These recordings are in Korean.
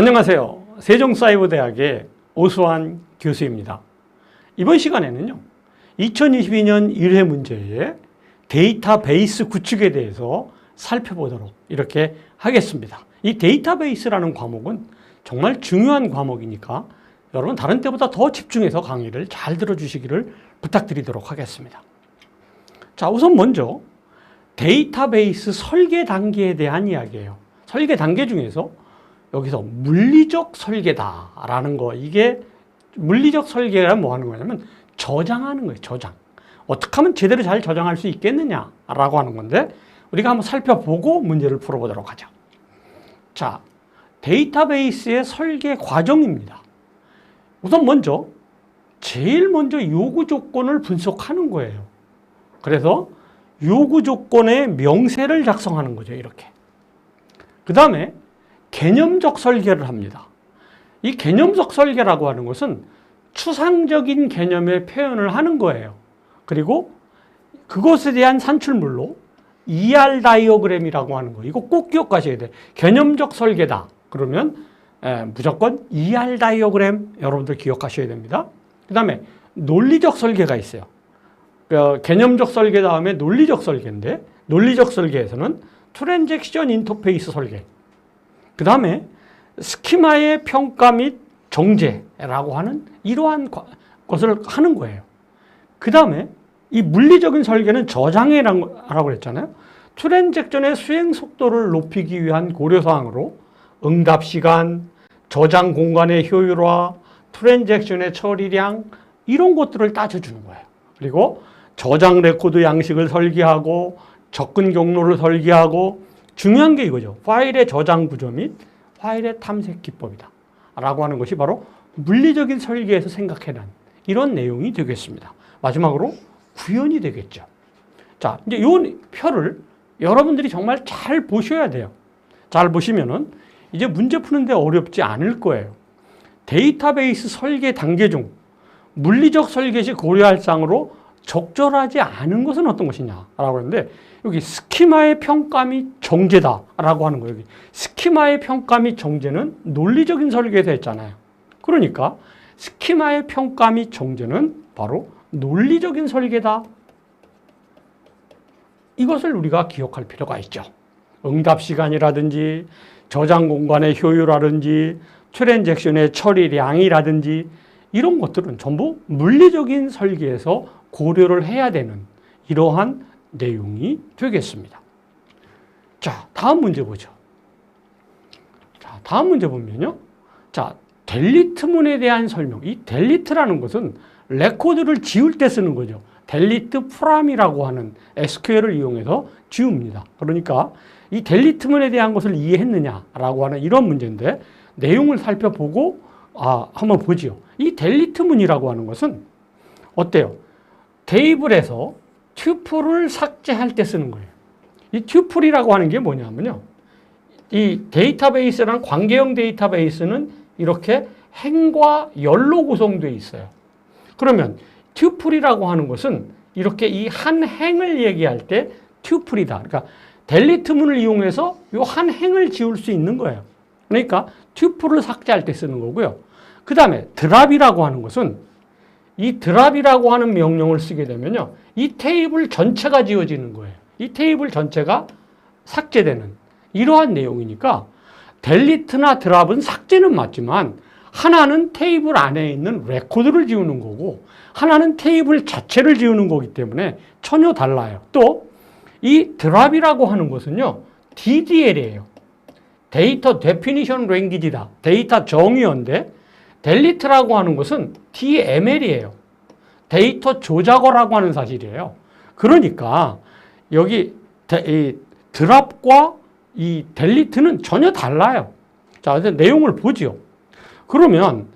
안녕하세요. 세종사이버대학의 오수환 교수입니다. 이번 시간에는요, 2022년 1회 문제의 데이터베이스 구축에 대해서 살펴보도록 이렇게 하겠습니다. 이 데이터베이스라는 과목은 정말 중요한 과목이니까 여러분 다른 때보다 더 집중해서 강의를 잘 들어주시기를 부탁드리도록 하겠습니다. 자, 우선 먼저 데이터베이스 설계 단계에 대한 이야기예요. 설계 단계 중에서 여기서 물리적 설계다라는 거, 이게 물리적 설계가 뭐 하는 거냐면 저장하는 거예요. 저장. 어떻게 하면 제대로 잘 저장할 수 있겠느냐라고 하는 건데, 우리가 한번 살펴보고 문제를 풀어보도록 하죠. 자, 데이터베이스의 설계 과정입니다. 우선 제일 먼저 요구 조건을 분석하는 거예요. 그래서 요구 조건의 명세를 작성하는 거죠. 이렇게. 그 다음에 개념적 설계를 합니다. 이 개념적 설계라고 하는 것은 추상적인 개념의 표현을 하는 거예요. 그리고 그것에 대한 산출물로 ER 다이어그램이라고 하는 거, 이거 꼭 기억하셔야 돼요. 개념적 설계다 그러면 무조건 ER 다이어그램 여러분들 기억하셔야 됩니다. 그 다음에 논리적 설계가 있어요. 개념적 설계 다음에 논리적 설계인데, 논리적 설계에서는 트랜잭션 인터페이스 설계, 그 다음에 스키마의 평가 및 정제라고 하는 이러한 것을 하는 거예요. 그 다음에 이 물리적인 설계는 저장이라고 그랬잖아요. 트랜잭션의 수행 속도를 높이기 위한 고려사항으로 응답시간, 저장 공간의 효율화, 트랜잭션의 처리량, 이런 것들을 따져주는 거예요. 그리고 저장 레코드 양식을 설계하고 접근 경로를 설계하고, 중요한 게 이거죠. 파일의 저장 구조 및 파일의 탐색 기법이다 라고 하는 것이 바로 물리적인 설계에서 생각해낸 이런 내용이 되겠습니다. 마지막으로 구현이 되겠죠. 자, 이제 이 표를 여러분들이 정말 잘 보셔야 돼요. 잘 보시면은 이제 문제 푸는데 어렵지 않을 거예요. 데이터베이스 설계 단계 중 물리적 설계 시 고려할 사항으로 적절하지 않은 것은 어떤 것이냐라고 하는데, 여기 스키마의 평가 및 정제다라고 하는 거예요. 여기 스키마의 평가 및 정제는 논리적인 설계에서 했잖아요. 그러니까 스키마의 평가 및 정제는 바로 논리적인 설계다. 이것을 우리가 기억할 필요가 있죠. 응답 시간이라든지 저장 공간의 효율이라든지 트랜잭션의 처리량이라든지 이런 것들은 전부 물리적인 설계에서 고려를 해야 되는 이러한 내용이 되겠습니다. 자, 다음 문제 보죠. 자, 다음 문제 보면요. 자, 델리트문에 대한 설명. 이 델리트라는 것은 레코드를 지울 때 쓰는 거죠. 델리트 프롬이라고 하는 SQL을 이용해서 지웁니다. 그러니까 이 델리트문에 대한 것을 이해했느냐라고 하는 이런 문제인데, 내용을 살펴보고 한번 보죠. 이 델리트문이라고 하는 것은 어때요? 테이블에서 튜플을 삭제할 때 쓰는 거예요. 이 튜플이라고 하는 게 뭐냐면요, 이 데이터베이스랑 관계형 데이터베이스는 이렇게 행과 열로 구성되어 있어요. 그러면 튜플이라고 하는 것은 이렇게 이 한 행을 얘기할 때 튜플이다. 그러니까 델리트문을 이용해서 이 한 행을 지울 수 있는 거예요. 그러니까 튜플을 삭제할 때 쓰는 거고요. 그 다음에 드랍이라고 하는 것은 이 드랍이라고 하는 명령을 쓰게 되면요, 이 테이블 전체가 지워지는 거예요. 이 테이블 전체가 삭제되는 이러한 내용이니까, 델리트나 드랍은 삭제는 맞지만 하나는 테이블 안에 있는 레코드를 지우는 거고 하나는 테이블 자체를 지우는 거기 때문에 전혀 달라요. 또 이 드랍이라고 하는 것은요, DDL이에요. 데이터 데피니션 랭귀지다. 데이터 정의어인데, 델리트라고 하는 것은 DML이에요. 데이터 조작어라고 하는 사실이에요. 그러니까 여기 이 드랍과 이 델리트는 전혀 달라요. 자, 이제 내용을 보죠. 그러면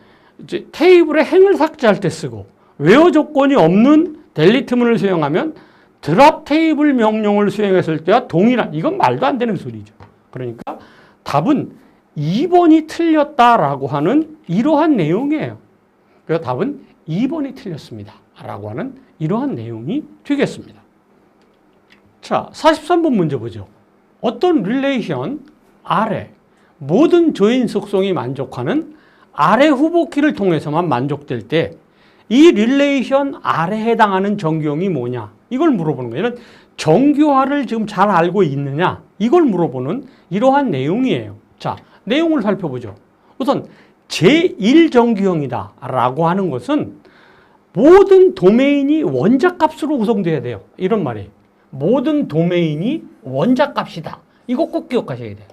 이제 테이블에 행을 삭제할 때 쓰고, 웨어 조건이 없는 델리트문을 수행하면 드랍 테이블 명령을 수행했을 때와 동일한, 이건 말도 안 되는 소리죠. 그러니까 답은 2번이 틀렸다라고 하는 이러한 내용이에요. 그래서 답은 2번이 틀렸습니다 라고 하는 이러한 내용이 되겠습니다. 자, 43번 문제 보죠. 어떤 릴레이션 R에 모든 조인 속성이 만족하는 아래 후보키를 통해서만 만족될 때 이 릴레이션 R에 해당하는 정규형이 뭐냐? 이걸 물어보는 거예요. 이런 정규화를 지금 잘 알고 있느냐? 이걸 물어보는 이러한 내용이에요. 자, 내용을 살펴보죠. 우선 제1정규형이다 라고 하는 것은 모든 도메인이 원자값으로 구성돼야 돼요. 이런 말이에요. 모든 도메인이 원자값이다. 이거 꼭 기억하셔야 돼요.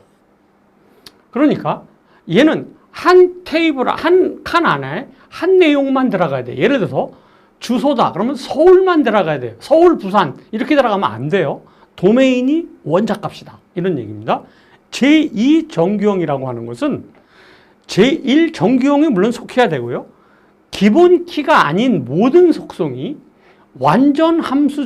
그러니까 얘는 한 테이블, 한 칸 안에 한 내용만 들어가야 돼요. 예를 들어서 주소다. 그러면 서울만 들어가야 돼요. 서울, 부산 이렇게 들어가면 안 돼요. 도메인이 원자값이다. 이런 얘기입니다. 제2정규형이라고 하는 것은 제1정규형에 물론 속해야 되고요. 기본 키가 아닌 모든 속성이 완전 함수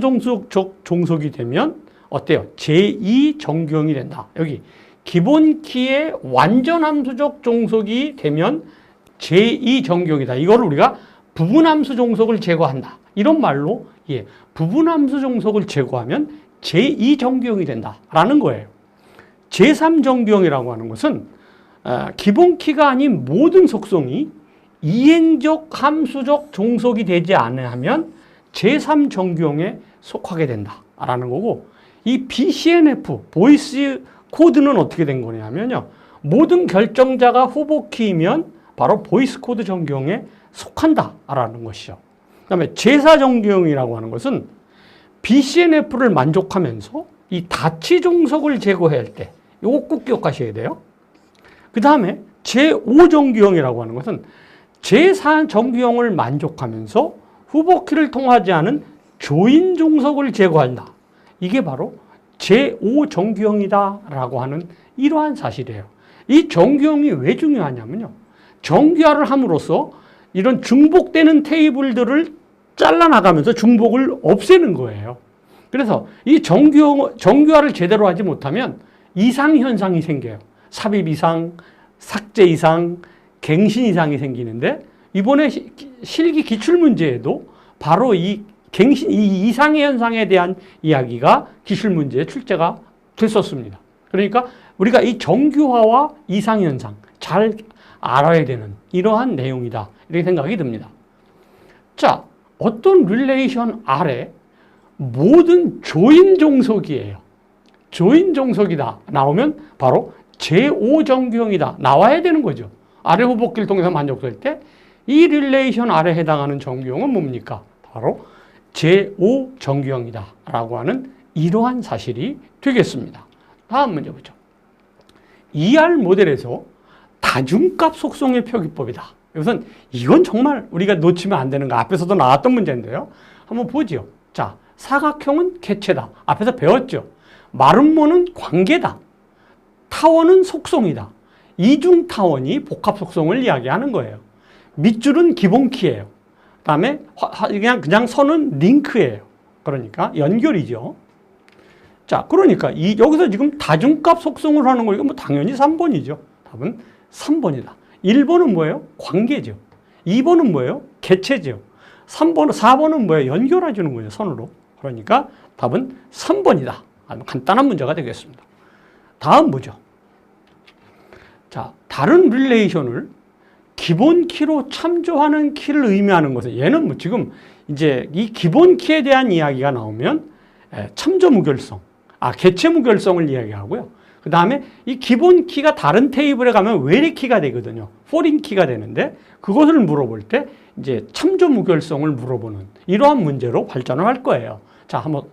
종속이 되면 어때요? 제2정규형이 된다. 여기 기본 키의 완전 함수적 종속이 되면 제2정규형이다. 이거를 우리가 부분함수 종속을 제거한다. 이런 말로 부분함수 종속을 제거하면 제2정규형이 된다라는 거예요. 제3정규형이라고 하는 것은 기본 키가 아닌 모든 속성이 이행적 함수적 종속이 되지 않으면 제3정규형에 속하게 된다라는 거고, 이 BCNF 보이스 코드는 어떻게 된 거냐면요, 모든 결정자가 후보키이면 바로 보이스 코드 정규형에 속한다라는 것이죠. 그 다음에 제4정규형이라고 하는 것은 BCNF를 만족하면서 이 다치 종속을 제거할 때 이거 꼭 기억하셔야 돼요. 그 다음에 제5정규형이라고 하는 것은 제4정규형을 만족하면서 후보키를 통하지 않은 조인 종속을 제거한다. 이게 바로 제5정규형이다라고 하는 이러한 사실이에요. 이 정규형이 왜 중요하냐면요, 정규화를 함으로써 이런 중복되는 테이블들을 잘라나가면서 중복을 없애는 거예요. 그래서 이 정규화를 제대로 하지 못하면 이상현상이 생겨요. 삽입 이상, 삭제 이상, 갱신 이상이 생기는데, 이번에 실기 기출문제에도 바로 이 이상의 현상에 대한 이야기가 기출문제에 출제가 됐었습니다. 그러니까 우리가 이 정규화와 이상현상 잘 알아야 되는 이러한 내용이다, 이렇게 생각이 듭니다. 자, 어떤 릴레이션 R에 모든 조인 종속이에요. 조인 종속이다 나오면 바로 제5정규형이다 나와야 되는 거죠. 아래 후보키를 통해서 만족될 때 이 릴레이션 R에 해당하는 정규형은 뭡니까? 바로 제5정규형이다 라고 하는 이러한 사실이 되겠습니다. 다음 문제 보죠. ER 모델에서 다중값 속성의 표기법이다. 이건 정말 우리가 놓치면 안 되는 거, 앞에서도 나왔던 문제인데요. 한번 보죠. 자, 사각형은 객체다. 앞에서 배웠죠. 마름모는 관계다. 타원은 속성이다. 이중 타원이 복합 속성을 이야기하는 거예요. 밑줄은 기본키예요. 그다음에 그냥 선은 링크예요. 그러니까 연결이죠. 자, 그러니까 여기서 지금 다중값 속성을 하는 거, 이거 뭐 당연히 3번이죠. 답은 3번이다. 1번은 뭐예요? 관계죠. 2번은 뭐예요? 객체죠. 4번은 뭐예요? 연결해 주는 거예요, 선으로. 그러니까 답은 3번이다. 아주 간단한 문제가 되겠습니다. 다음 보죠. 자, 다른 릴레이션을 기본 키로 참조하는 키를 의미하는 것은, 얘는 뭐 지금 이제 이 기본 키에 대한 이야기가 나오면 참조 무결성, 객체 무결성을 이야기하고요. 그 다음에 이 기본 키가 다른 테이블에 가면 외래 키가 되거든요. 포린 키가 되는데, 그것을 물어볼 때 이제 참조 무결성을 물어보는 이러한 문제로 발전을 할 거예요. 자, 한번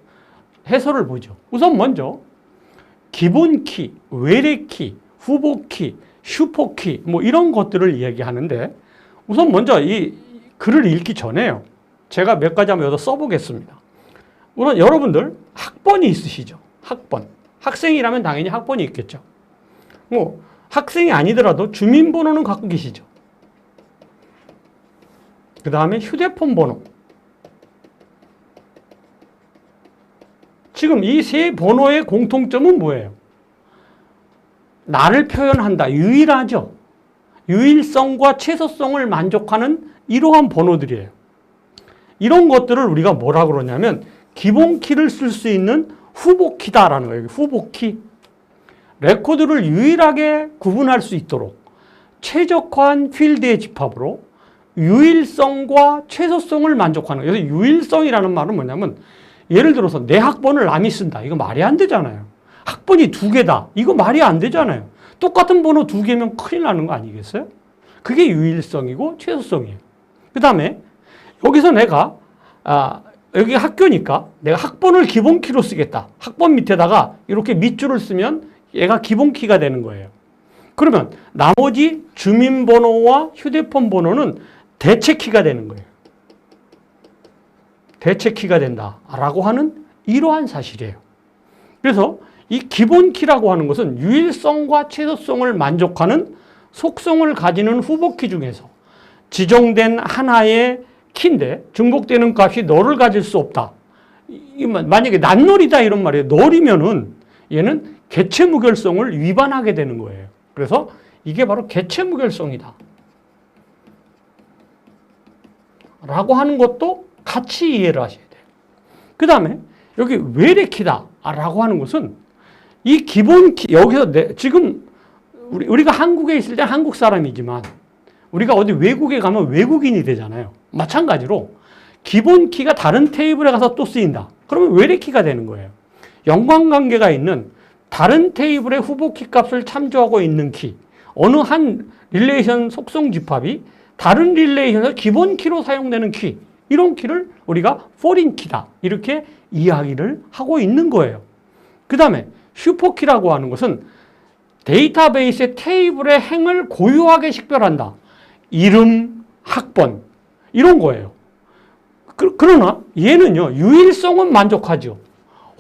해설을 보죠. 우선 먼저 기본 키, 외래 키, 후보 키, 슈퍼키 뭐 이런 것들을 이야기하는데, 우선 먼저 이 글을 읽기 전에요, 제가 몇 가지 한번 여기다 써보겠습니다. 우선 여러분들 학번이 있으시죠? 학번. 학생이라면 당연히 학번이 있겠죠. 뭐 학생이 아니더라도 주민번호는 갖고 계시죠. 그 다음에 휴대폰 번호. 지금 이 세 번호의 공통점은 뭐예요? 나를 표현한다. 유일하죠. 유일성과 최소성을 만족하는 이러한 번호들이에요. 이런 것들을 우리가 뭐라 그러냐면 기본 키를 쓸 수 있는 후보 키다라는 거예요. 후보 키. 레코드를 유일하게 구분할 수 있도록 최적화한 필드의 집합으로 유일성과 최소성을 만족하는 거예요. 그래서 유일성이라는 말은 뭐냐면 예를 들어서 내 학번을 남이 쓴다. 이거 말이 안 되잖아요. 학번이 2개다. 이거 말이 안 되잖아요. 똑같은 번호 2개면 큰일 나는 거 아니겠어요? 그게 유일성이고 최소성이에요. 그 다음에 여기서 내가 여기 학교니까 내가 학번을 기본키로 쓰겠다. 학번 밑에다가 이렇게 밑줄을 쓰면 얘가 기본키가 되는 거예요. 그러면 나머지 주민번호와 휴대폰 번호는 대체키가 되는 거예요. 대체키가 된다라고 하는 이러한 사실이에요. 그래서 이 기본키라고 하는 것은 유일성과 최소성을 만족하는 속성을 가지는 후보키 중에서 지정된 하나의 키인데 중복되는 값이 너를 가질 수 없다. 만약에 낱놀이다 이런 말이에요. 널이면은 얘는 개체무결성을 위반하게 되는 거예요. 그래서 이게 바로 개체무결성이다. 라고 하는 것도 같이 이해를 하셔야 돼요. 그 다음에 여기 외래키다 라고 하는 것은 이 기본키, 여기서 지금 우리가 한국에 있을 때 한국 사람이지만 우리가 어디 외국에 가면 외국인이 되잖아요. 마찬가지로 기본키가 다른 테이블에 가서 또 쓰인다. 그러면 외래키가 되는 거예요. 연관관계가 있는 다른 테이블의 후보키 값을 참조하고 있는 키, 어느 한 릴레이션 속성 집합이 다른 릴레이션에서 기본키로 사용되는 키, 이런 키를 우리가 포린 키다 이렇게 이야기를 하고 있는 거예요. 그 다음에 슈퍼키라고 하는 것은 데이터베이스의 테이블의 행을 고유하게 식별한다. 이름, 학번 이런 거예요. 그러나 얘는요 유일성은 만족하죠.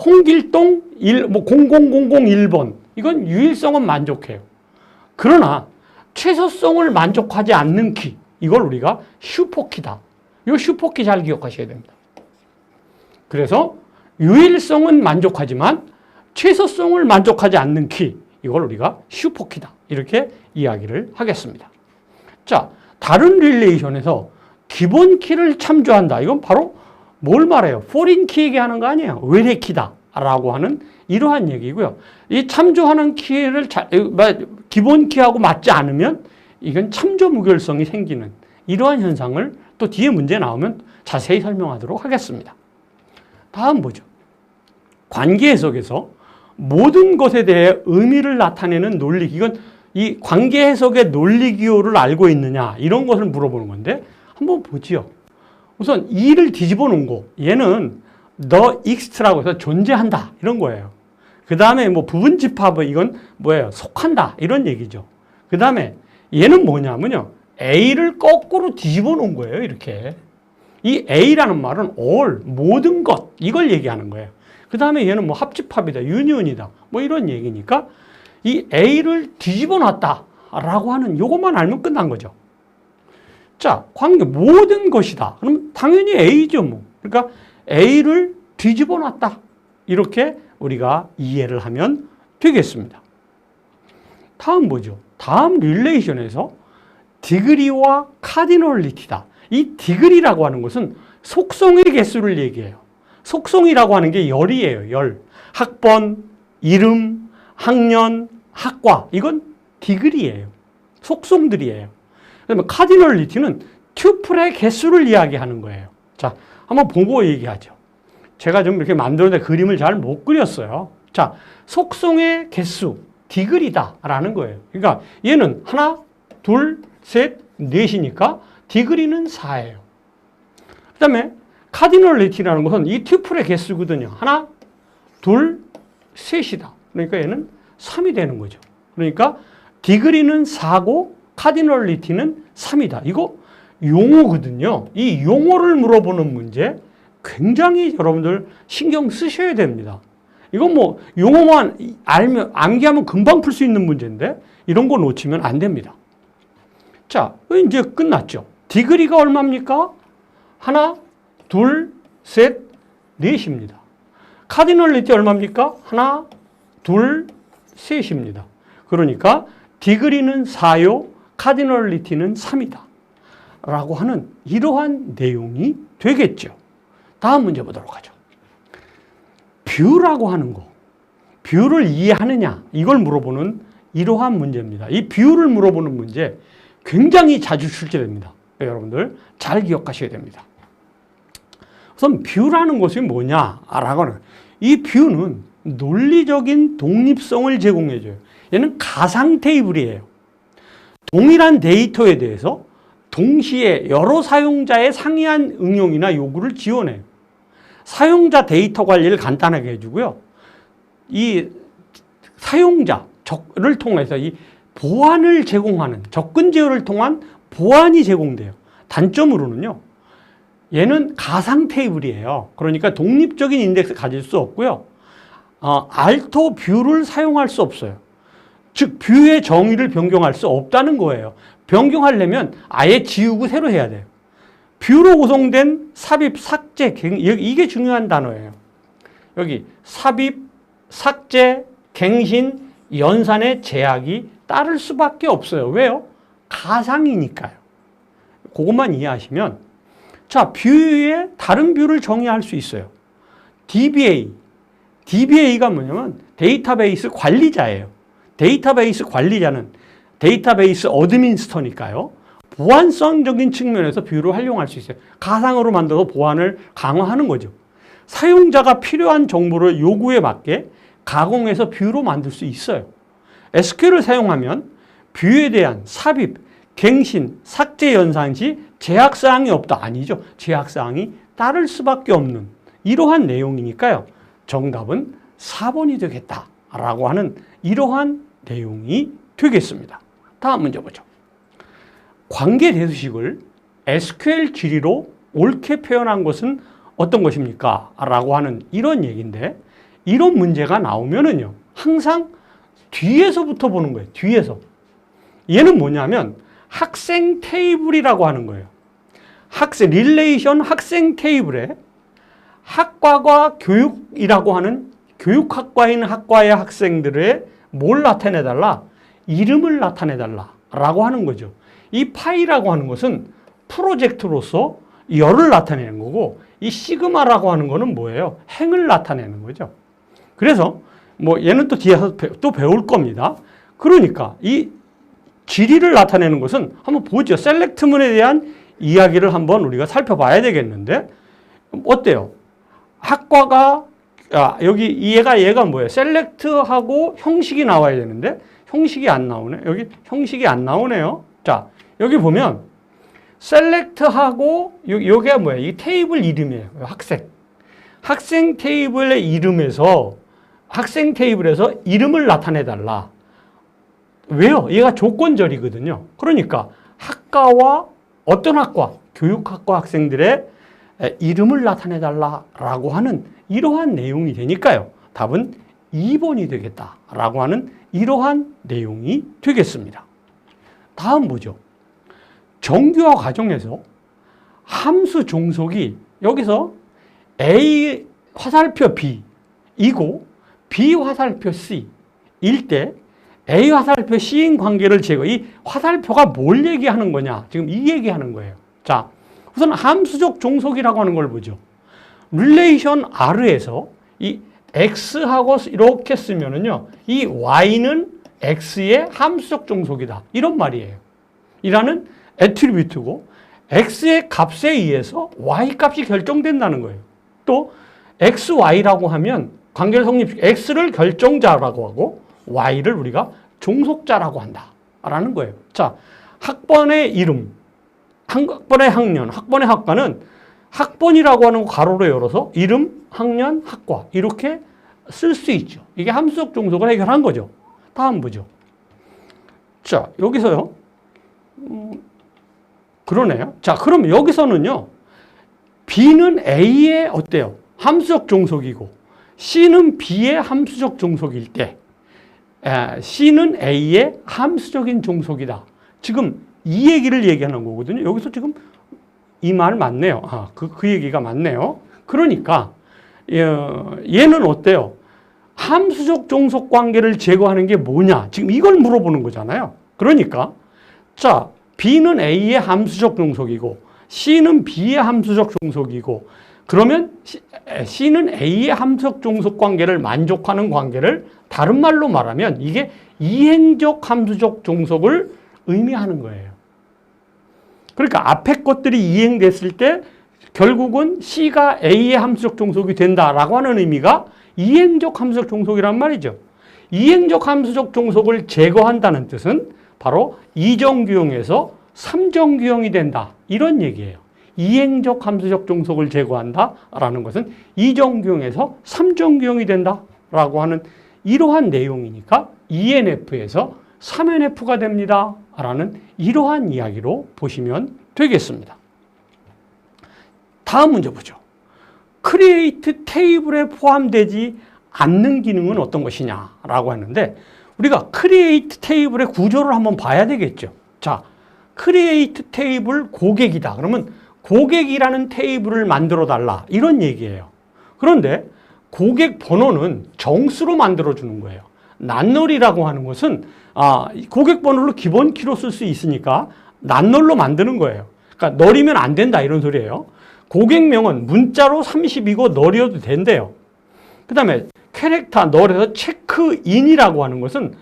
홍길동 0001번 이건 유일성은 만족해요. 그러나 최소성을 만족하지 않는 키, 이걸 우리가 슈퍼키다. 이 슈퍼키 잘 기억하셔야 됩니다. 그래서 유일성은 만족하지만 최소성을 만족하지 않는 키, 이걸 우리가 슈퍼키다. 이렇게 이야기를 하겠습니다. 자, 다른 릴레이션에서 기본 키를 참조한다. 이건 바로 뭘 말해요? 포린 키 얘기하는 거 아니에요. 외래 키다. 라고 하는 이러한 얘기고요. 이 참조하는 키를 기본 키하고 맞지 않으면 이건 참조 무결성이 생기는 이러한 현상을 또 뒤에 문제 나오면 자세히 설명하도록 하겠습니다. 다음 보죠. 관계 해석에서 모든 것에 대해 의미를 나타내는 논리, 이건 이 관계 해석의 논리 기호를 알고 있느냐 이런 것을 물어보는 건데 한번 보지요. 우선 2를 뒤집어 놓은 거, 얘는 the exist라고 해서 존재한다 이런 거예요. 그 다음에 뭐 부분 집합은 이건 뭐예요? 속한다 이런 얘기죠. 그 다음에 얘는 뭐냐면요, A를 거꾸로 뒤집어 놓은 거예요. 이렇게 이 A라는 말은 all, 모든 것 이걸 얘기하는 거예요. 그 다음에 얘는 뭐 합집합이다, 유니온이다 뭐 이런 얘기니까 이 A를 뒤집어 놨다 라고 하는 요것만 알면 끝난 거죠. 자, 관계 모든 것이다. 그럼 당연히 A죠 뭐. 그러니까 A를 뒤집어 놨다 이렇게 우리가 이해를 하면 되겠습니다. 다음 뭐죠? 다음 릴레이션에서 디그리와 카디널리티다. 이 디그리라고 하는 것은 속성의 개수를 얘기해요. 속성이라고 하는 게 열이에요. 열. 학번, 이름, 학년, 학과 이건 디그리예요. 속성들이에요. 그다음에 카디널리티는 튜플의 개수를 이야기하는 거예요. 자, 한번 보고 얘기하죠. 제가 좀 이렇게 만들어낸 그림을 잘 못 그렸어요. 자, 속성의 개수 디그리다라는 거예요. 그러니까 얘는 하나, 둘, 셋, 넷이니까 디그리는 4예요. 그 다음에 카디널리티라는 것은 이 튜플의 개수거든요. 하나, 둘, 셋이다. 그러니까 얘는 3이 되는 거죠. 그러니까 디그리는 4고 카디널리티는 3이다. 이거 용어거든요. 이 용어를 물어보는 문제 굉장히 여러분들 신경 쓰셔야 됩니다. 이건 뭐 용어만 알면 암기하면 금방 풀 수 있는 문제인데 이런 거 놓치면 안 됩니다. 자, 이제 끝났죠. 디그리가 얼마입니까? 하나, 둘, 셋, 넷입니다. 카디널리티 얼마입니까? 하나, 둘, 셋입니다. 그러니까 디그리는 4요, 카디널리티는 3이다. 라고 하는 이러한 내용이 되겠죠. 다음 문제 보도록 하죠. 뷰라고 하는 거. 비율을 이해하느냐 이걸 물어보는 이러한 문제입니다. 이 비율을 물어보는 문제 굉장히 자주 출제됩니다. 여러분들 잘 기억하셔야 됩니다. 우선 비유라는 것이 뭐냐라고 하는 이 비유는 논리적인 독립성을 제공해줘요. 얘는 가상 테이블이에요. 동일한 데이터에 대해서 동시에 여러 사용자의 상이한 응용이나 요구를 지원해요. 사용자 데이터 관리를 간단하게 해주고요. 이 사용자를 통해서 이 보안을 제공하는 접근 제어를 통한 보안이 제공돼요. 단점으로는요. 얘는 가상 테이블이에요. 그러니까 독립적인 인덱스 가질 수 없고요. 알토 뷰를 사용할 수 없어요. 즉 뷰의 정의를 변경할 수 없다는 거예요. 변경하려면 아예 지우고 새로 해야 돼요. 뷰로 구성된 삽입, 삭제, 이게 중요한 단어예요. 여기 삽입, 삭제, 갱신, 연산의 제약이 따를 수밖에 없어요. 왜요? 가상이니까요. 그것만 이해하시면 자, 뷰에 다른 뷰를 정의할 수 있어요. DBA가 뭐냐면 데이터베이스 관리자예요. 데이터베이스 관리자는 데이터베이스 어드민스터니까요. 보안성적인 측면에서 뷰를 활용할 수 있어요. 가상으로 만들어서 보안을 강화하는 거죠. 사용자가 필요한 정보를 요구에 맞게 가공해서 뷰로 만들 수 있어요. SQL을 사용하면 뷰에 대한 삽입, 갱신, 삭제 연산 시 제약사항이 없다. 아니죠. 제약사항이 따를 수밖에 없는 이러한 내용이니까요. 정답은 4번이 되겠다라고 하는 이러한 내용이 되겠습니다. 다음 문제 보죠. 관계대수식을 SQL 지리로 옳게 표현한 것은 어떤 것입니까? 라고 하는 이런 얘기인데 이런 문제가 나오면은요. 항상 뒤에서부터 보는 거예요. 뒤에서. 얘는 뭐냐면 학생 테이블이라고 하는 거예요. 릴레이션 학생 테이블에 학과과 교육이라고 하는 교육학과에 있는 학과의 학생들의 뭘 나타내달라? 이름을 나타내달라라고 하는 거죠. 이 파이라고 하는 것은 프로젝트로서 열을 나타내는 거고 이 시그마라고 하는 거는 뭐예요? 행을 나타내는 거죠. 그래서 뭐 얘는 또 뒤에서 또 배울 겁니다. 그러니까 이 지리를 나타내는 것은 한번 보죠. 셀렉트문에 대한 이야기를 한번 우리가 살펴봐야 되겠는데 어때요? 학과가 여기 얘가 뭐예요? 셀렉트하고 형식이 나와야 되는데 형식이 안 나오네. 여기 형식이 안 나오네요. 자, 여기 보면 셀렉트하고 여기가 뭐예요? 이 테이블 이름이에요. 학생 테이블의 이름에서 학생 테이블에서 이름을 나타내 달라. 왜요? 얘가 조건절이거든요. 그러니까 학과와 어떤 학과? 교육학과 학생들의 이름을 나타내 달라라고 하는 이러한 내용이 되니까요. 답은 2번이 되겠다라고 하는 이러한 내용이 되겠습니다. 다음 보죠. 정규화 과정에서 함수 종속이 여기서 A 화살표 B이고 B 화살표 C일 때 A 화살표 C인 관계를 제거. 이 화살표가 뭘 얘기하는 거냐? 지금 이 얘기하는 거예요. 자, 우선 함수적 종속이라고 하는 걸 보죠. 릴레이션 R에서 이 X하고 이렇게 쓰면은요, 이 Y는 X의 함수적 종속이다. 이런 말이에요. 이라는 애트리뷰트고, X의 값에 의해서 Y 값이 결정된다는 거예요. 또, XY라고 하면 관계를 성립, X를 결정자라고 하고, Y를 우리가 종속자라고 한다. 라는 거예요. 자, 학번의 이름, 학번의 학년, 학번의 학과는 학번이라고 하는 거 가로로 열어서 이름, 학년, 학과 이렇게 쓸 수 있죠. 이게 함수적 종속을 해결한 거죠. 다음 보죠. 자, 여기서요. 그러네요. 자, 그럼 여기서는요. B는 A의 어때요? 함수적 종속이고 C는 B의 함수적 종속일 때 C는 A의 함수적인 종속이다. 지금 이 얘기를 얘기하는 거거든요. 여기서 지금 이 말 맞네요. 그 얘기가 맞네요. 그러니까 얘는 어때요? 함수적 종속 관계를 제거하는 게 뭐냐? 지금 이걸 물어보는 거잖아요. 그러니까 자, B는 A의 함수적 종속이고 C는 B의 함수적 종속이고 그러면 C는 A의 함수적 종속 관계를 만족하는 관계를 다른 말로 말하면 이게 이행적 함수적 종속을 의미하는 거예요. 그러니까 앞에 것들이 이행됐을 때 결국은 C가 A의 함수적 종속이 된다라고 하는 의미가 이행적 함수적 종속이란 말이죠. 이행적 함수적 종속을 제거한다는 뜻은 바로 이정규형에서 삼정규형이 된다. 이런 얘기예요. 이행적 함수적 종속을 제거한다라는 것은 이정규형에서 삼정규형이 된다라고 하는 이러한 내용이니까 ENF에서 3NF가 됩니다. 라는 이러한 이야기로 보시면 되겠습니다. 다음 문제 보죠. 크리에이트 테이블에 포함되지 않는 기능은 어떤 것이냐라고 하는데 우리가 크리에이트 테이블의 구조를 한번 봐야 되겠죠. 자, 크리에이트 테이블 고객이다. 그러면 고객이라는 테이블을 만들어 달라. 이런 얘기예요. 그런데 고객 번호는 정수로 만들어 주는 거예요. 낱놀이라고 하는 것은 고객 번호를 기본 키로 쓸 수 있으니까 낱놀로 만드는 거예요. 그러니까 널이면 안 된다 이런 소리예요. 고객명은 문자로 30이고 널이어도 된대요. 그 다음에 캐릭터 널에서 체크인이라고 하는 것은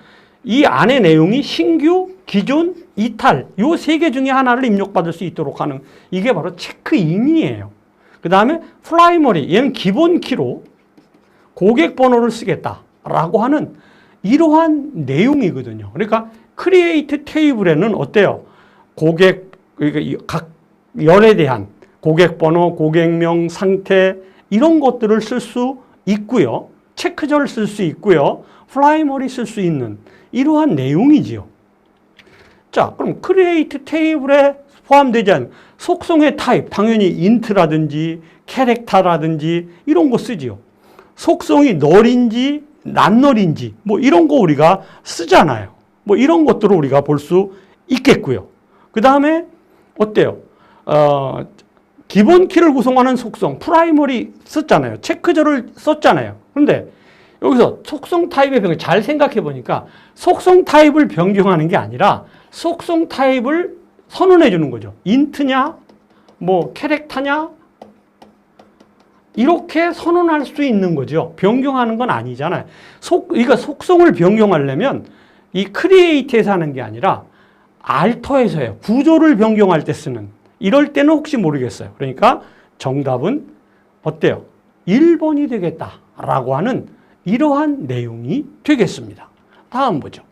이 안의 내용이 신규, 기존, 이탈 요 세 개 중에 하나를 입력받을 수 있도록 하는 이게 바로 체크인이에요. 그 다음에 프라이머리 얘는 기본 키로 고객 번호를 쓰겠다라고 하는 이러한 내용이거든요. 그러니까 크리에이트 테이블에는 어때요? 고객 각 열에 대한 고객 번호, 고객명, 상태 이런 것들을 쓸 수 있고요. 체크절을 쓸 수 있고요. 프라이머리 쓸 수 있는 이러한 내용이지요. 자, 그럼 크리에이트 테이블에 포함되지 않은 속성의 타입, 당연히 인트라든지 캐릭터라든지 이런 거 쓰지요. 속성이 널인지 낱널인지 뭐 이런 거 우리가 쓰잖아요. 뭐 이런 것들을 우리가 볼 수 있겠고요. 그 다음에 어때요? 기본 키를 구성하는 속성, 프라이머리 썼잖아요. 체크절을 썼잖아요. 그런데 여기서 속성 타입의 변경, 잘 생각해 보니까 속성 타입을 변경하는 게 아니라 속성 타입을 선언해 주는 거죠. 인트냐, 뭐 캐릭터냐, 이렇게 선언할 수 있는 거죠. 변경하는 건 아니잖아요. 그러니까 속성을 변경하려면 이 크리에이트에서 하는 게 아니라 알터에서 해요. 구조를 변경할 때 쓰는. 이럴 때는 혹시 모르겠어요. 그러니까 정답은 어때요? 1번이 되겠다라고 하는 이러한 내용이 되겠습니다. 다음 보죠.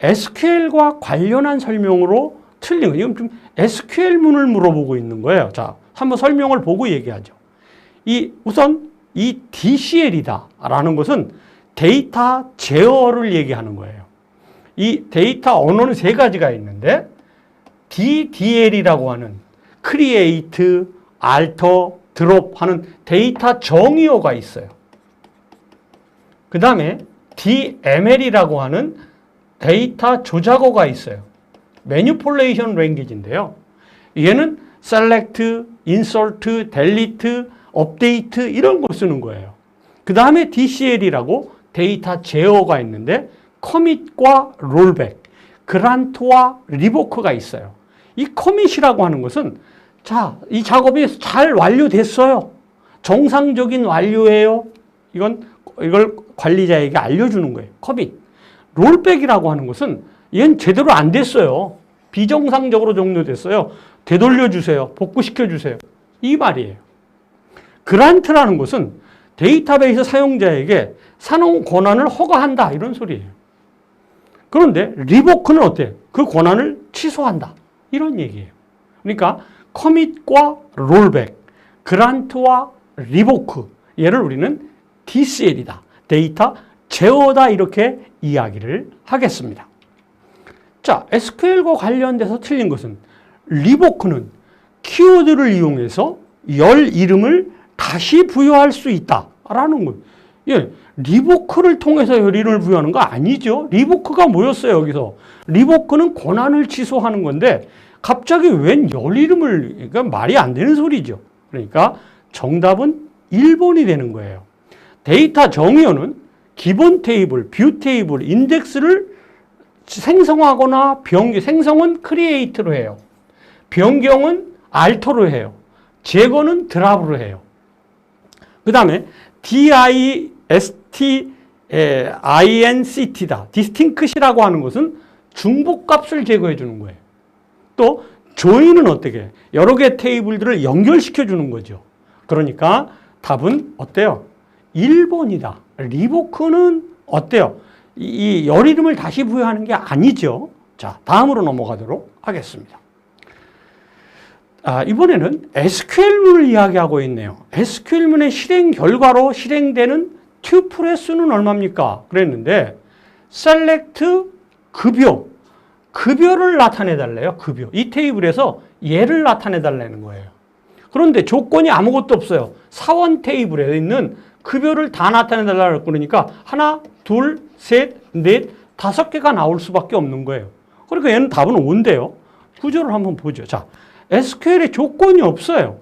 SQL과 관련한 설명으로 틀린 거. 이건 좀 SQL문을 물어보고 있는 거예요. 자, 한번 설명을 보고 얘기하죠. 우선 이 DCL이다라는 것은 데이터 제어를 얘기하는 거예요. 이 데이터 언어는 세 가지가 있는데 DDL이라고 하는 크리에이트, 알터, 드롭 하는 데이터 정의어가 있어요. 그 다음에 DML이라고 하는 데이터 조작어가 있어요. 매니플레이션 랭귀지인데요. 얘는 select, insert, delete, 업데이트 이런 거 쓰는 거예요. 그 다음에 DCL이라고 데이터 제어가 있는데 커밋과 롤백, 그란트와 리보크가 있어요. 이 커밋이라고 하는 것은 자, 이 작업이 잘 완료됐어요. 정상적인 완료예요. 이걸 관리자에게 알려주는 거예요. 커밋. 롤백이라고 하는 것은 얘는 제대로 안 됐어요. 비정상적으로 종료됐어요. 되돌려 주세요. 복구시켜 주세요. 이 말이에요. 그란트라는 것은 데이터베이스 사용자에게 사용 권한을 허가한다 이런 소리예요. 그런데 리보크는 어때요? 그 권한을 취소한다 이런 얘기예요. 그러니까 커밋과 롤백, 그란트와 리보크 얘를 우리는 DCL이다. 데이터 제어다 이렇게 이야기를 하겠습니다. 자, SQL과 관련돼서 틀린 것은 리보크는 키워드를 이용해서 열 이름을 다시 부여할 수 있다라는 거예요. 예, 리보크를 통해서 열 이름을 부여하는 거 아니죠. 리보크가 뭐였어요 여기서? 리보크는 권한을 취소하는 건데 갑자기 웬 열 이름을, 그러니까 말이 안 되는 소리죠. 그러니까 정답은 1번이 되는 거예요. 데이터 정의어는 기본 테이블, 뷰 테이블, 인덱스를 생성하거나 생성은 크리에이트로 해요. 변경은 알터로 해요. 제거는 드랍으로 해요. 그 다음에 DISTINCT다. distinct이라고 하는 것은 중복값을 제거해 주는 거예요. 또 join은 어떻게 해요? 여러 개의 테이블들을 연결시켜 주는 거죠. 그러니까 답은 어때요? 1번이다. 리보크는 어때요? 이 열 이름을 다시 부여하는 게 아니죠. 자, 다음으로 넘어가도록 하겠습니다. 이번에는 SQL문을 이야기하고 있네요. SQL문의 실행 결과로 실행되는 튜플의 수는 얼마입니까? 그랬는데 select 급여를 나타내 달래요. 급여. 이 테이블에서 얘를 나타내 달라는 거예요. 그런데 조건이 아무것도 없어요. 사원 테이블에 있는 급여를 다 나타내 달라고 그러니까 하나, 둘, 셋, 넷, 5개가 나올 수밖에 없는 거예요. 그러니까 얘는 답은 5인데요. 구조를 한번 보죠. 자, SQL에 조건이 없어요.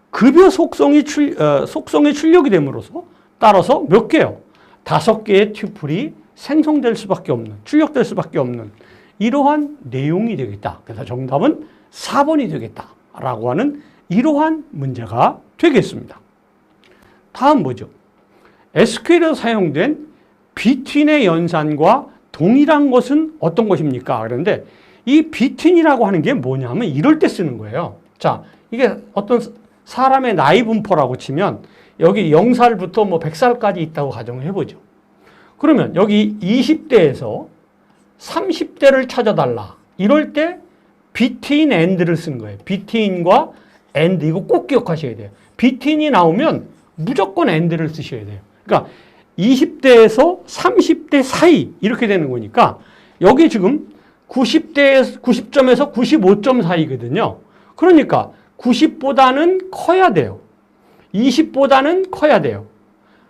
급여 속성이 출력이 됨으로써 따라서 몇 개요? 5개의 튜플이 생성될 수밖에 없는, 출력될 수밖에 없는 이러한 내용이 되겠다. 그래서 정답은 4번이 되겠다라고 하는 이러한 문제가 되겠습니다. 다음 보죠. SQL에서 사용된 between의 연산과 동일한 것은 어떤 것입니까? 그런데 이 between이라고 하는 게 뭐냐면 이럴 때 쓰는 거예요. 자, 이게 어떤 사람의 나이 분포라고 치면 여기 0살부터 뭐 100살까지 있다고 가정을 해보죠. 그러면 여기 20대에서 30대를 찾아달라. 이럴 때 between and를 쓴 거예요. between과 and 이거 꼭 기억하셔야 돼요. between이 나오면 무조건 and를 쓰셔야 돼요. 그러니까 20대에서 30대 사이 이렇게 되는 거니까 여기 지금 90점에서 95점 사이거든요. 그러니까 90보다는 커야 돼요. 20보다는 커야 돼요.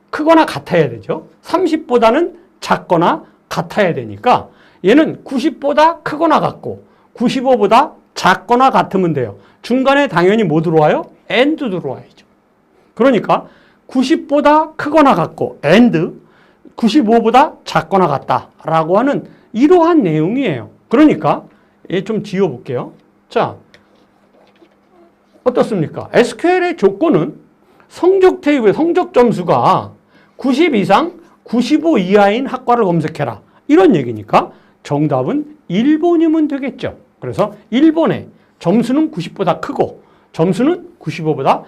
크거나 같아야 되죠. 30보다는 작거나 같아야 되니까 얘는 90보다 크거나 같고 95보다 작거나 같으면 돼요. 중간에 당연히 뭐 들어와요? and 들어와야죠. 그러니까 90보다 크거나 같고 and 95보다 작거나 같다라고 하는 이러한 내용이에요. 그러니까 얘 좀 지워볼게요. 자, 어떻습니까? SQL의 조건은 성적 테이블의 성적 점수가 90 이상 95 이하인 학과를 검색해라. 이런 얘기니까 정답은 1번이면 되겠죠. 그래서 1번에 점수는 90보다 크고 점수는 95보다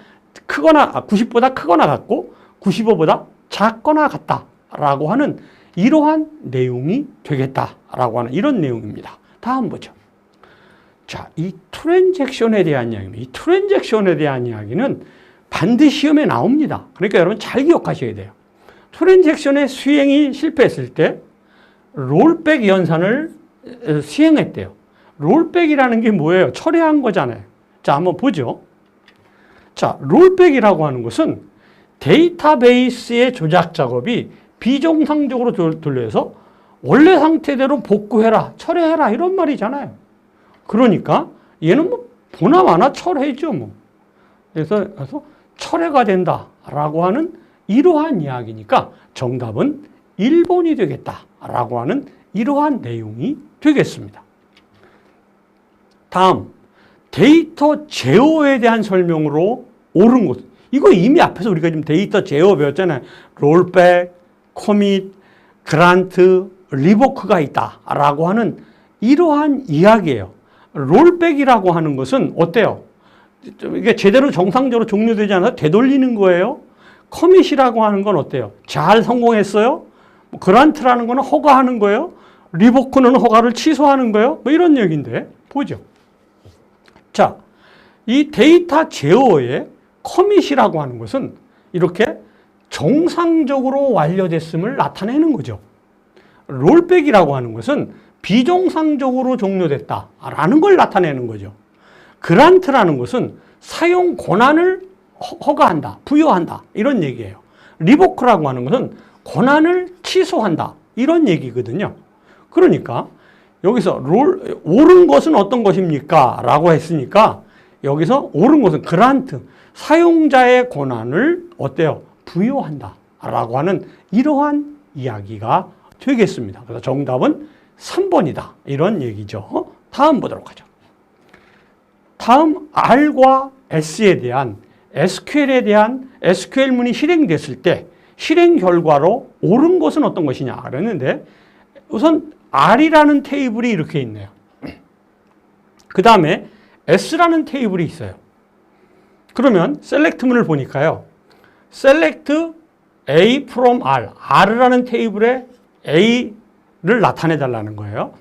크거나 90보다 크거나 같고 95보다 작거나 같다라고 하는 이러한 내용이 되겠다라고 하는 이런 내용입니다. 다음 보죠. 자, 이 트랜잭션에 대한 이야기입니다. 이 트랜잭션에 대한 이야기는 반드시 시험에 나옵니다. 그러니까 여러분 잘 기억하셔야 돼요. 트랜잭션의 수행이 실패했을 때 롤백 연산을 수행했대요. 롤백이라는 게 뭐예요? 철회한 거잖아요. 자, 한번 보죠. 자, 롤백이라고 하는 것은 데이터베이스의 조작 작업이 비정상적으로 돌려서 원래 상태대로 복구해라, 철회해라 이런 말이잖아요. 그러니까 얘는 뭐 보나마나 철회죠, 뭐. 그래서 철회가 된다라고 하는 이러한 이야기니까 정답은 1번이 되겠다라고 하는 이러한 내용이 되겠습니다. 다음, 데이터 제어에 대한 설명으로 옳은 것. 이거 이미 앞에서 우리가 지금 데이터 제어 배웠잖아요. 롤백, 코밋, 그란트, 리보크가 있다라고 하는 이러한 이야기예요. 롤백이라고 하는 것은 어때요? 이게 제대로 정상적으로 종료되지 않아서 되돌리는 거예요. 커밋이라고 하는 건 어때요? 잘 성공했어요? 그란트라는 거는 허가하는 거예요. 리보크는 허가를 취소하는 거예요. 뭐 이런 얘기인데 보죠. 자, 이 데이터 제어의 커밋이라고 하는 것은 이렇게 정상적으로 완료됐음을 나타내는 거죠. 롤백이라고 하는 것은 비정상적으로 종료됐다라는 걸 나타내는 거죠. 그란트라는 것은 사용 권한을 허가한다, 부여한다 이런 얘기예요. 리보크라고 하는 것은 권한을 취소한다 이런 얘기거든요. 그러니까 여기서 옳은 것은 어떤 것입니까? 라고 했으니까 여기서 옳은 것은 그란트, 사용자의 권한을 어때요? 부여한다 라고 하는 이러한 이야기가 되겠습니다. 그래서 정답은 3번이다 이런 얘기죠. 다음 보도록 하죠. 다음 R과 S에 대한 SQL에 대한 SQL문이 실행됐을 때 실행 결과로 옳은 것은 어떤 것이냐 그랬는데 우선 R이라는 테이블이 이렇게 있네요. 그 다음에 S라는 테이블이 있어요. 그러면 셀렉트문을 보니까요. select A from R, R라는 테이블에 A를 나타내 달라는 거예요.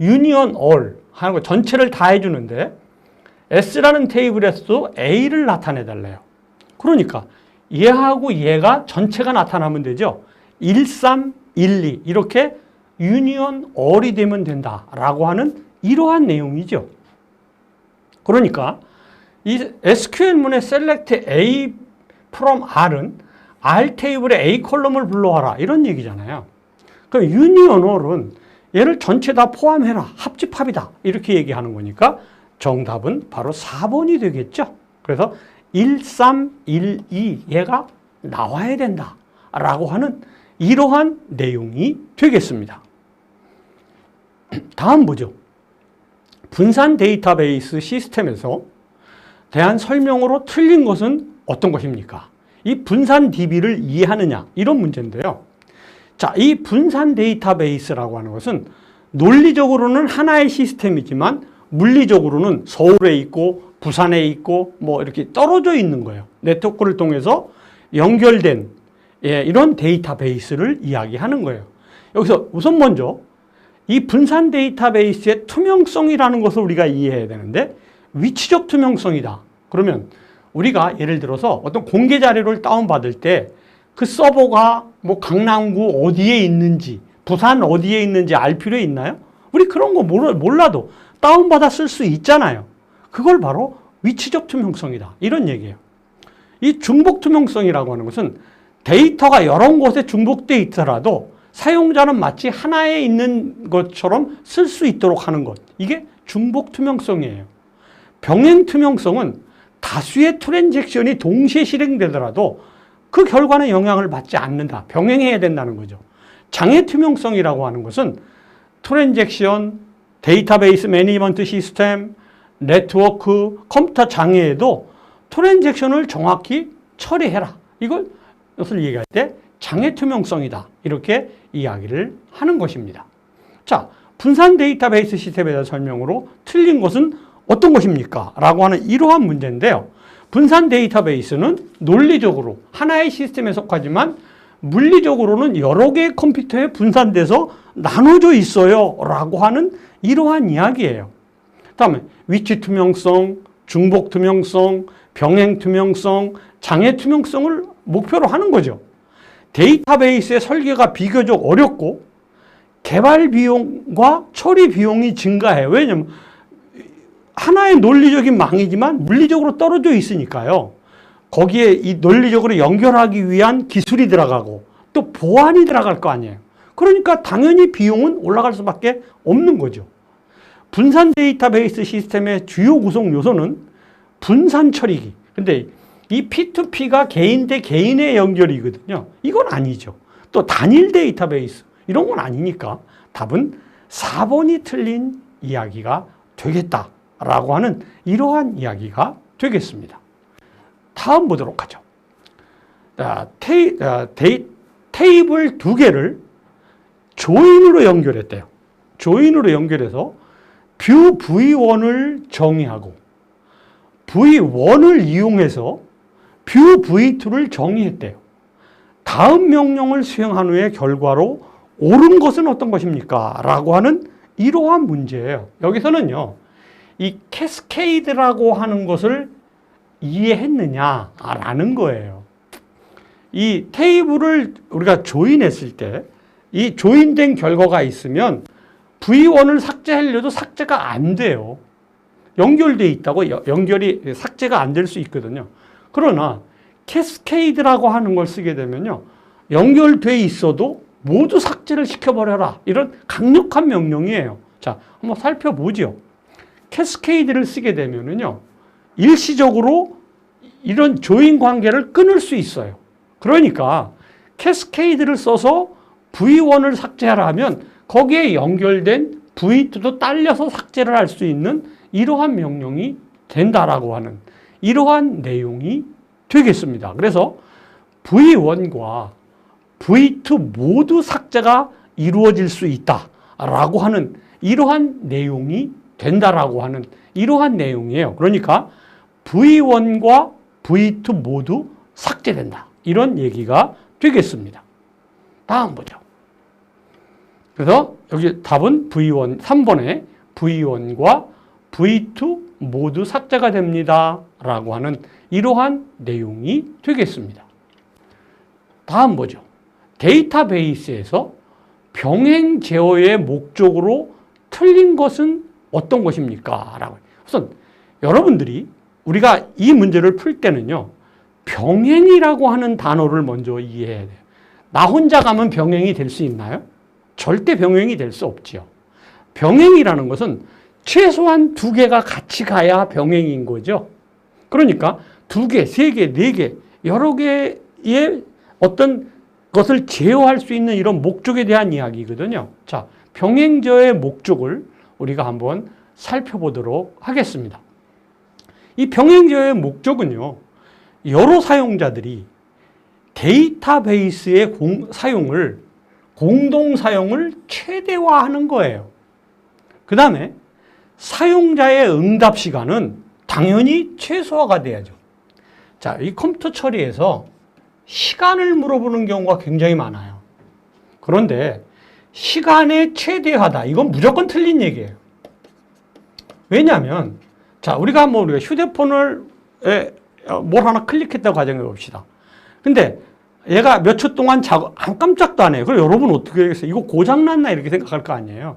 union all 하는 거 전체를 다 해주는데 S라는 테이블에서도 A를 나타내 달래요. 그러니까 얘하고 얘가 전체가 나타나면 되죠. 1, 3, 1, 2 이렇게 union all이 되면 된다라고 하는 이러한 내용이죠. 그러니까 이 SQL문의 select A from R은 R 테이블에 A 컬럼을 불러와라 이런 얘기잖아요. 그럼 union all은 얘를 전체 다 포함해라. 합집합이다. 이렇게 얘기하는 거니까 정답은 바로 4번이 되겠죠. 그래서 1, 3, 1, 2 얘가 나와야 된다 라고 하는 이러한 내용이 되겠습니다. 다음 보죠. 분산 데이터베이스 시스템에서 대한 설명으로 틀린 것은 어떤 것입니까? 이 분산 DB를 이해하느냐 이런 문제인데요. 자, 이 분산 데이터베이스라고 하는 것은 논리적으로는 하나의 시스템이지만 물리적으로는 서울에 있고 부산에 있고 뭐 이렇게 떨어져 있는 거예요. 네트워크를 통해서 연결된 이런 데이터베이스를 이야기하는 거예요. 여기서 우선 먼저 이 분산 데이터베이스의 투명성이라는 것을 우리가 이해해야 되는데 위치적 투명성이다. 그러면 우리가 예를 들어서 어떤 공개 자료를 다운받을 때 그 서버가 뭐 강남구 어디에 있는지 부산 어디에 있는지 알 필요 있나요? 우리 그런 거 몰라도 다운받아 쓸 수 있잖아요. 그걸 바로 위치적 투명성이다. 이런 얘기예요. 이 중복 투명성이라고 하는 것은 데이터가 여러 곳에 중복되어 있더라도 사용자는 마치 하나에 있는 것처럼 쓸 수 있도록 하는 것. 이게 중복 투명성이에요. 병행 투명성은 다수의 트랜잭션이 동시에 실행되더라도 그 결과는 영향을 받지 않는다. 병행해야 된다는 거죠. 장애 투명성이라고 하는 것은 트랜잭션, 데이터베이스 매니지먼트 시스템, 네트워크, 컴퓨터 장애에도 트랜잭션을 정확히 처리해라. 이것을 얘기할 때 장애 투명성이다. 이렇게 이야기를 하는 것입니다. 자, 분산 데이터베이스 시스템에 대한 설명으로 틀린 것은 어떤 것입니까? 라고 하는 이러한 문제인데요. 분산 데이터베이스는 논리적으로 하나의 시스템에 속하지만 물리적으로는 여러 개의 컴퓨터에 분산돼서 나눠져 있어요. 라고 하는 이러한 이야기예요. 다음에 위치 투명성, 중복 투명성, 병행 투명성, 장애 투명성을 목표로 하는 거죠. 데이터베이스의 설계가 비교적 어렵고 개발 비용과 처리 비용이 증가해요. 왜냐하면 하나의 논리적인 망이지만 물리적으로 떨어져 있으니까요. 거기에 이 논리적으로 연결하기 위한 기술이 들어가고 또 보안이 들어갈 거 아니에요. 그러니까 당연히 비용은 올라갈 수밖에 없는 거죠. 분산 데이터베이스 시스템의 주요 구성 요소는 분산 처리기. 근데 이 P2P가 개인 대 개인의 연결이거든요. 이건 아니죠. 또 단일 데이터베이스 이런 건 아니니까 답은 4번이 틀린 이야기가 되겠다라고 하는 이러한 이야기가 되겠습니다. 다음 보도록 하죠. 테이블 두 개를 조인으로 연결했대요. 조인으로 연결해서 뷰 V1을 정의하고 V1을 이용해서 뷰 V2를 정의했대요. 다음 명령을 수행한 후에 결과로 옳은 것은 어떤 것입니까? 라고 하는 이러한 문제예요. 여기서는요, 이 캐스케이드라고 하는 것을 이해했느냐라는 거예요. 이 테이블을 우리가 조인했을 때 이 조인된 결과가 있으면 V1을 삭제하려도 삭제가 안 돼요. 연결되어 있다고 연결이 삭제가 안 될 수 있거든요. 그러나 캐스케이드라고 하는 걸 쓰게 되면요, 연결되어 있어도 모두 삭제를 시켜버려라. 이런 강력한 명령이에요. 자, 한번 살펴보죠. 캐스케이드를 쓰게 되면은요, 일시적으로 이런 조인 관계를 끊을 수 있어요. 그러니까 캐스케이드를 써서 V1을 삭제하라 하면 거기에 연결된 V2도 딸려서 삭제를 할 수 있는 이러한 명령이 된다라고 하는 이러한 내용이 되겠습니다. 그래서 V1과 V2 모두 삭제가 이루어질 수 있다라고 하는 이러한 내용이 된다라고 하는 이러한 내용이에요. 그러니까 V1과 V2 모두 삭제된다. 이런 얘기가 되겠습니다. 다음 보죠. 그래서 여기 답은 V1, 3번에 V1과 V2 모두 삭제가 됩니다. 라고 하는 이러한 내용이 되겠습니다. 다음 보죠. 데이터베이스에서 병행 제어의 목적으로 틀린 것은 어떤 것입니까? 라고. 우선 여러분들이 우리가 이 문제를 풀 때는요. 병행이라고 하는 단어를 먼저 이해해야 돼요. 나 혼자 가면 병행이 될 수 있나요? 절대 병행이 될 수 없지요. 병행이라는 것은 최소한 두 개가 같이 가야 병행인 거죠. 그러니까 두 개, 세 개, 네 개, 여러 개의 어떤 것을 제어할 수 있는 이런 목적에 대한 이야기거든요. 자, 병행제어의 목적을 우리가 한번 살펴보도록 하겠습니다. 이 병행제어의 목적은요, 여러 사용자들이 데이터베이스의 공동 사용을 최대화하는 거예요. 그 다음에 사용자의 응답 시간은 당연히 최소화가 돼야죠. 자, 이 컴퓨터 처리에서 시간을 물어보는 경우가 굉장히 많아요. 그런데 시간의 최대화다. 이건 무조건 틀린 얘기예요. 왜냐하면 자, 우리가 휴대폰을 뭘 하나 클릭했다고 가정해 봅시다. 근데 얘가 몇 초 동안 깜짝도 안 해요. 그럼 여러분 어떻게 하겠어요? 이거 고장났나 이렇게 생각할 거 아니에요.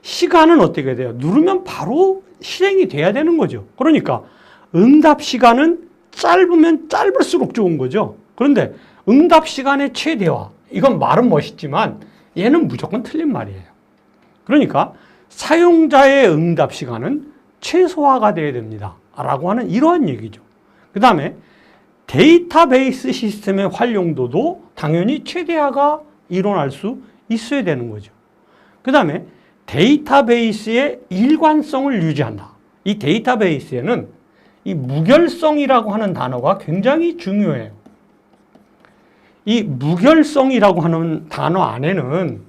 시간은 어떻게 돼요? 누르면 바로 실행이 돼야 되는 거죠. 그러니까 응답 시간은 짧으면 짧을수록 좋은 거죠. 그런데 응답 시간의 최대화, 이건 말은 멋있지만 얘는 무조건 틀린 말이에요. 그러니까 사용자의 응답 시간은 최소화가 돼야 됩니다. 라고 하는 이러한 얘기죠. 그 다음에 데이터베이스 시스템의 활용도도 당연히 최대화가 일어날 수 있어야 되는 거죠. 그 다음에 데이터베이스의 일관성을 유지한다. 이 데이터베이스에는 이 무결성이라고 하는 단어가 굉장히 중요해요. 이 무결성이라고 하는 단어 안에는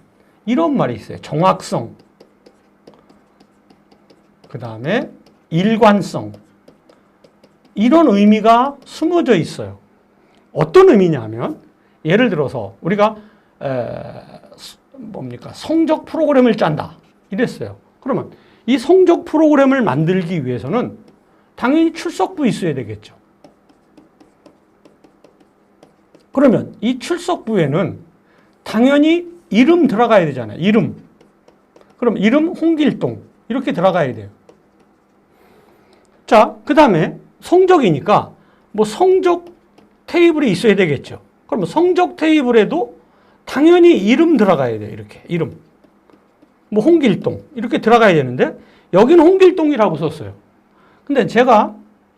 이런 말이 있어요. 정확성, 그 다음에 일관성, 이런 의미가 숨어져 있어요. 어떤 의미냐면 예를 들어서 우리가 성적 프로그램을 짠다 이랬어요. 그러면 이 성적 프로그램을 만들기 위해서는 당연히 출석부 있어야 되겠죠. 그러면 이 출석부에는 당연히 이름 들어가야 되잖아요. 이름. 그럼 이름 홍길동 이렇게 들어가야 돼요. 자, 그 다음에 성적이니까 성적 테이블이 있어야 되겠죠. 그러면 성적 테이블에도 당연히 이름 들어가야 돼요. 이렇게 이름. 홍길동 이렇게 들어가야 되는데 여기는 홍길동이라고 썼어요. 근데 제가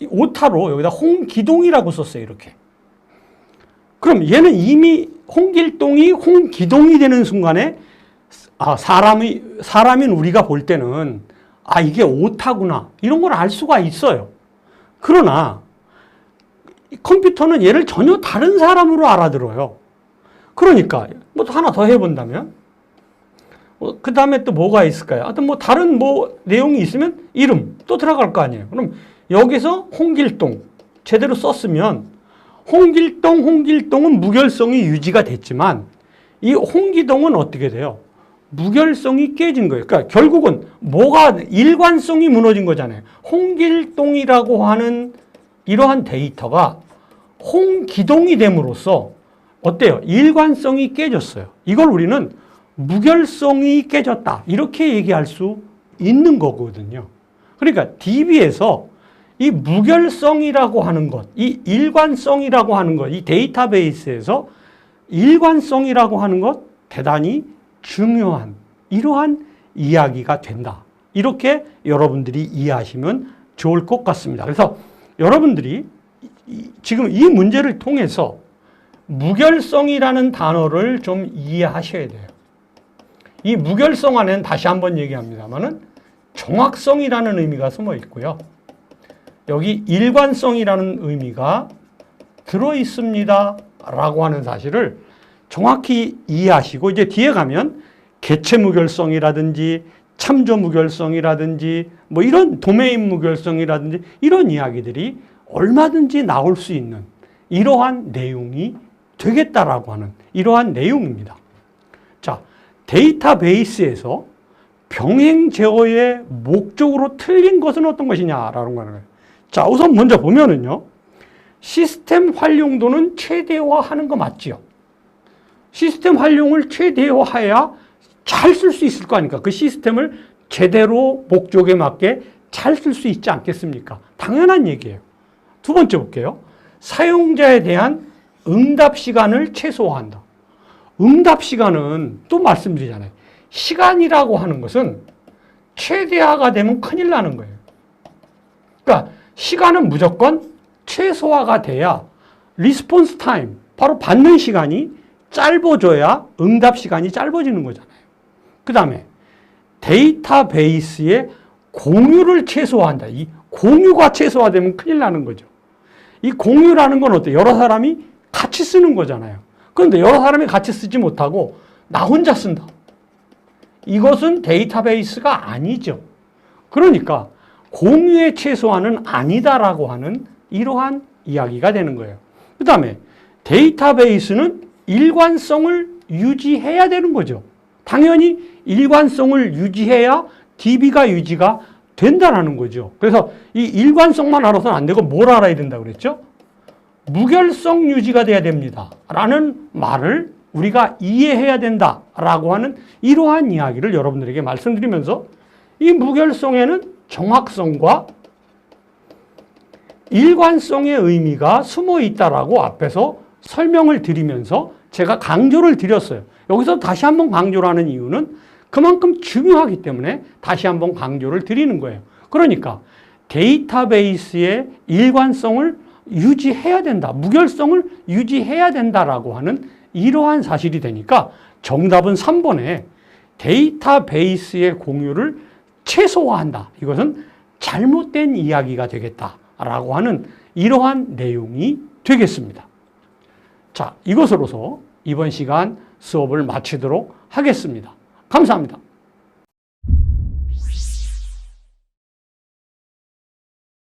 오타로 여기다 홍기동이라고 썼어요. 이렇게. 그럼 얘는 이미 홍길동이 홍기동이 되는 순간에 사람인 우리가 볼 때는 이게 오타구나 이런 걸 알 수가 있어요. 그러나 컴퓨터는 얘를 전혀 다른 사람으로 알아들어요. 그러니까 하나 더 해본다면 그 다음에 또 뭐가 있을까요? 하여튼 다른 내용이 있으면 이름 또 들어갈 거 아니에요. 그럼 여기서 홍길동 제대로 썼으면 홍길동은 무결성이 유지가 됐지만 이 홍기동은 어떻게 돼요? 무결성이 깨진 거예요. 그러니까 결국은 일관성이 무너진 거잖아요. 홍길동이라고 하는 이러한 데이터가 홍기동이 됨으로써 어때요? 일관성이 깨졌어요. 이걸 우리는 무결성이 깨졌다. 이렇게 얘기할 수 있는 거거든요. 그러니까 DB에서 이 무결성이라고 하는 것, 이 일관성이라고 하는 것, 이 데이터베이스에서 일관성이라고 하는 것 대단히 중요한 이러한 이야기가 된다. 이렇게 여러분들이 이해하시면 좋을 것 같습니다. 그래서 여러분들이 지금 이 문제를 통해서 무결성이라는 단어를 좀 이해하셔야 돼요. 이 무결성 안에는 다시 한번 얘기합니다만은 정확성이라는 의미가 숨어 있고요. 여기 일관성이라는 의미가 들어있습니다 라고 하는 사실을 정확히 이해하시고 이제 뒤에 가면 개체 무결성이라든지 참조 무결성이라든지 뭐 이런 도메인 무결성이라든지 이런 이야기들이 얼마든지 나올 수 있는 이러한 내용이 되겠다라고 하는 이러한 내용입니다. 자, 데이터베이스에서 병행 제어의 목적으로 틀린 것은 어떤 것이냐라는 거예요. 자, 우선 먼저 보면은요. 시스템 활용도는 최대화하는 거 맞지요? 시스템 활용을 최대화해야 잘 쓸 수 있을 거 아닙니까? 그 시스템을 제대로 목적에 맞게 잘 쓸 수 있지 않겠습니까? 당연한 얘기예요. 두 번째 볼게요. 사용자에 대한 응답 시간을 최소화한다. 응답 시간은 또 말씀드리잖아요. 시간이라고 하는 것은 최대화가 되면 큰일 나는 거예요. 그러니까 시간은 무조건 최소화가 돼야 리스폰스 타임, 바로 받는 시간이 짧아져야 응답 시간이 짧아지는 거잖아요. 그 다음에 데이터베이스의 공유를 최소화한다. 이 공유가 최소화되면 큰일 나는 거죠. 이 공유라는 건 어때요? 여러 사람이 같이 쓰는 거잖아요. 그런데 여러 사람이 같이 쓰지 못하고 나 혼자 쓴다. 이것은 데이터베이스가 아니죠. 그러니까 공유의 최소화는 아니다라고 하는 이러한 이야기가 되는 거예요. 그 다음에 데이터베이스는 일관성을 유지해야 되는 거죠. 당연히 일관성을 유지해야 DB가 유지가 된다라는 거죠. 그래서 이 일관성만 알아서는 안 되고 뭘 알아야 된다고 그랬죠? 무결성 유지가 돼야 됩니다. 라는 말을 우리가 이해해야 된다라고 하는 이러한 이야기를 여러분들에게 말씀드리면서 이 무결성에는 정확성과 일관성의 의미가 숨어 있다라고 앞에서 설명을 드리면서 제가 강조를 드렸어요. 여기서 다시 한번 강조를 하는 이유는 그만큼 중요하기 때문에 다시 한번 강조를 드리는 거예요. 그러니까 데이터베이스의 일관성을 유지해야 된다. 무결성을 유지해야 된다라고 하는 이러한 사실이 되니까 정답은 3번에 데이터베이스의 공유를 최소화한다. 이것은 잘못된 이야기가 되겠다라고 하는 이러한 내용이 되겠습니다. 자, 이것으로서 이번 시간 수업을 마치도록 하겠습니다. 감사합니다.